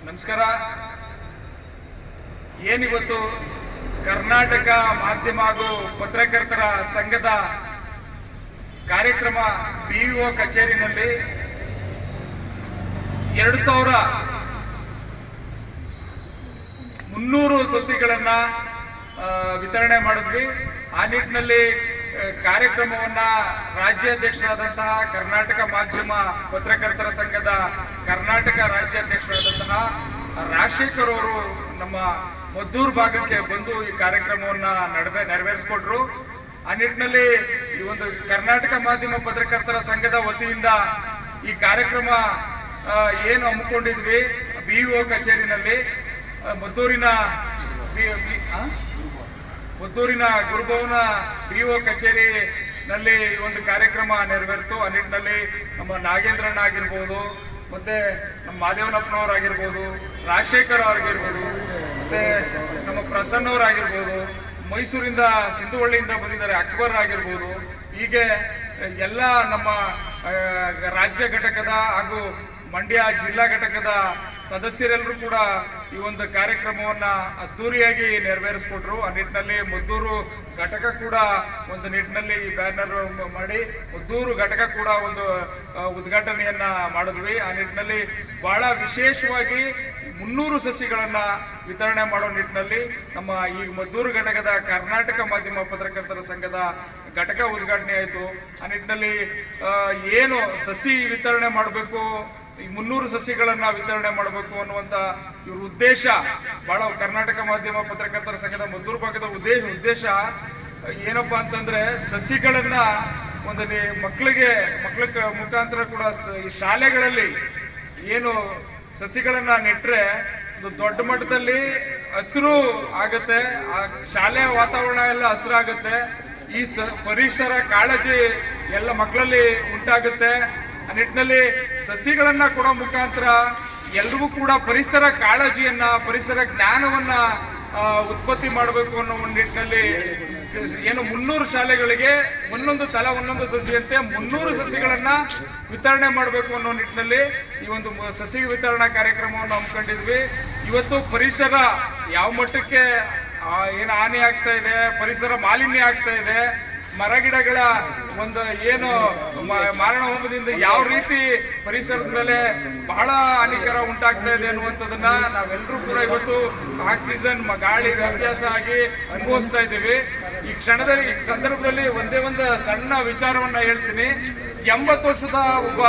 ನಮಸ್ಕಾರ. ಏನಿವತ್ತು ಕರ್ನಾಟಕ ಮಾಧ್ಯಮ ಹಾಗೂ ಪತ್ರಕರ್ತರ ಸಂಘದ ಕಾರ್ಯಕ್ರಮ ಬಿಇಒ ಕಚೇರಿನಲ್ಲಿ 2300 ಸಸಿಗಳನ್ನ ವಿತರಣೆ ಮಾಡಿದ್ವಿ. ಆ ನಿಟ್ಟಿನಲ್ಲಿ ಕಾರ್ಯಕ್ರಮವನ್ನ ರಾಜ್ಯಾಧ್ಯಕ್ಷರಾದಂತಹ ಕರ್ನಾಟಕ ಮಾಧ್ಯಮ ಪತ್ರಕರ್ತರ ಸಂಘದ ಕರ್ನಾಟಕ ರಾಜ್ಯಾಧ್ಯಕ್ಷರಾದಂತಹ ರಾಜಶೇಖರ್ ಅವರು ನಮ್ಮ ಮದ್ದೂರು ಭಾಗಕ್ಕೆ ಬಂದು ಈ ಕಾರ್ಯಕ್ರಮವನ್ನ ನೆರವೇರಿಸಿಕೊಟ್ರು. ಆ ನಿಟ್ಟಿನಲ್ಲಿ ಈ ಒಂದು ಕರ್ನಾಟಕ ಮಾಧ್ಯಮ ಪತ್ರಕರ್ತರ ಸಂಘದ ವತಿಯಿಂದ ಈ ಕಾರ್ಯಕ್ರಮ ಏನು ಹಮ್ಮಿಕೊಂಡಿದ್ವಿ ಬಿಇಒ ಕಚೇರಿನಲ್ಲಿ ಮದ್ದೂರಿನ ಗುರುಭವನ ಬಿಇಒ ಕಚೇರಿನಲ್ಲಿ ಈ ಒಂದು ಕಾರ್ಯಕ್ರಮ ನೆರವೇರಿತು. ಆ ನಿಟ್ಟಿನಲ್ಲಿ ನಮ್ಮ ನಾಗೇಂದ್ರಣ್ಣ ಆಗಿರ್ಬೋದು, ಮತ್ತೆ ನಮ್ಮ ಮಾದೇವನಪ್ಪನವರಾಗಿರ್ಬೋದು, ರಾಜಶೇಖರ್ ಅವರಾಗಿರ್ಬೋದು, ಮತ್ತೆ ನಮ್ಮ ಪ್ರಸನ್ನವರಾಗಿರ್ಬೋದು, ಮೈಸೂರಿಂದ ಸಿಂಧುವಳ್ಳಿಯಿಂದ ಬಂದಿದ್ದಾರೆ ಅಕ್ಬರ್ ಆಗಿರ್ಬೋದು, ಹೀಗೆ ಎಲ್ಲ ನಮ್ಮ ರಾಜ್ಯ ಘಟಕದ ಹಾಗೂ ಮಂಡ್ಯ ಜಿಲ್ಲಾ ಘಟಕದ ಸದಸ್ಯರೆಲ್ಲರೂ ಕೂಡ ಈ ಒಂದು ಕಾರ್ಯಕ್ರಮವನ್ನ ಅದ್ದೂರಿಯಾಗಿ ನೆರವೇರಿಸಿಕೊಟ್ರು. ಆ ನಿಟ್ಟಿನಲ್ಲಿ ಮದ್ದೂರು ಘಟಕ ಕೂಡ ಒಂದು ನಿಟ್ಟಿನಲ್ಲಿ ಬ್ಯಾನರ್ ಮಾಡಿ ಮದ್ದೂರು ಘಟಕ ಕೂಡ ಒಂದು ಉದ್ಘಾಟನೆಯನ್ನ ಮಾಡಿದ್ವಿ. ಆ ನಿಟ್ಟಿನಲ್ಲಿ ಬಹಳ ವಿಶೇಷವಾಗಿ 300 ಸಸಿಗಳನ್ನ ವಿತರಣೆ ಮಾಡೋ ನಿಟ್ಟಿನಲ್ಲಿ ನಮ್ಮ ಈ ಮದ್ದೂರು ಘಟಕದ ಕರ್ನಾಟಕ ಮಾಧ್ಯಮ ಪತ್ರಕರ್ತರ ಸಂಘದ ಘಟಕ ಉದ್ಘಾಟನೆ ಆಯಿತು. ಆ ನಿಟ್ಟಿನಲ್ಲಿ ಏನು ಸಸಿ ವಿತರಣೆ ಮಾಡಬೇಕು, ಈ 300 ಸಸಿಗಳನ್ನ ವಿತರಣೆ ಮಾಡಬೇಕು ಅನ್ನುವಂತ ಇವ್ರ ಉದ್ದೇಶ ಬಹಳ ಕರ್ನಾಟಕ ಮಾಧ್ಯಮ ಪತ್ರಕರ್ತರ ಸಂಘದ ಮದ್ದೂರು ಭಾಗದ ಉದ್ದೇಶ ಏನಪ್ಪಾ ಅಂತಂದ್ರೆ ಸಸಿಗಳನ್ನ ಒಂದು ಮಕ್ಕಳ ಮುಖಾಂತರ ಕೂಡ ಈ ಶಾಲೆಗಳಲ್ಲಿ ಏನು ಸಸಿಗಳನ್ನ ನೆಟ್ರೆ ಒಂದು ದೊಡ್ಡ ಮಟ್ಟದಲ್ಲಿ ಹಸಿರು ಆಗತ್ತೆ, ಆ ಶಾಲೆಯ ವಾತಾವರಣ ಎಲ್ಲ ಹಸಿರಾಗತ್ತೆ, ಈ ಪರಿಸರ ಕಾಳಜಿ ಎಲ್ಲ ಮಕ್ಕಳಲ್ಲಿ ಉಂಟಾಗುತ್ತೆ. ಆ ನಿಟ್ಟಿನಲ್ಲಿ ಸಸಿಗಳನ್ನ ಕೊಡೋ ಮುಖಾಂತರ ಎಲ್ರಿಗೂ ಕೂಡ ಪರಿಸರ ಕಾಳಜಿಯನ್ನ, ಪರಿಸರ ಜ್ಞಾನವನ್ನ ಉತ್ಪತ್ತಿ ಮಾಡಬೇಕು ಅನ್ನೋ ಒಂದು ನಿಟ್ಟಿನಲ್ಲಿ ಏನು 300 ಶಾಲೆಗಳಿಗೆ ಒಂದೊಂದು ಸಸಿಯಂತೆ 300 ಸಸಿಗಳನ್ನ ವಿತರಣೆ ಮಾಡಬೇಕು ಅನ್ನೋ ನಿಟ್ಟಿನಲ್ಲಿ ಈ ಒಂದು ಸಸಿ ವಿತರಣಾ ಕಾರ್ಯಕ್ರಮವನ್ನು ಹಮ್ಮಿಕೊಂಡಿದ್ವಿ. ಇವತ್ತು ಪರಿಸರ ಯಾವ ಮಟ್ಟಕ್ಕೆ ಏನು ಹಾನಿ ಆಗ್ತಾ ಇದೆ, ಪರಿಸರ ಮಾಲಿನ್ಯ ಆಗ್ತಾ ಇದೆ, ಮರಗಿಡಗಳ ಒಂದು ಏನು ಮಾರಣ ಹೋಮದಿಂದ ಯಾವ ರೀತಿ ಪರಿಸರದ ಮೇಲೆ ಬಹಳ ಹಾನಿಕರ ಉಂಟಾಗ್ತಾ ಇದೆ ಅನ್ನುವಂಥದ್ದನ್ನ ನಾವೆಲ್ಲರೂ ಕೂಡ ಇವತ್ತು ಆಕ್ಸಿಜನ್ ಗಾಳಿ ವ್ಯತ್ಯಾಸ ಆಗಿ ಅನುಭವಿಸ್ತಾ ಇದ್ದೀವಿ. ಈ ಕ್ಷಣದಲ್ಲಿ ಈ ಸಂದರ್ಭದಲ್ಲಿ ಒಂದೇ ಒಂದು ಸಣ್ಣ ವಿಚಾರವನ್ನ ಹೇಳ್ತೀನಿ. 80 ವರ್ಷದ ಒಬ್ಬ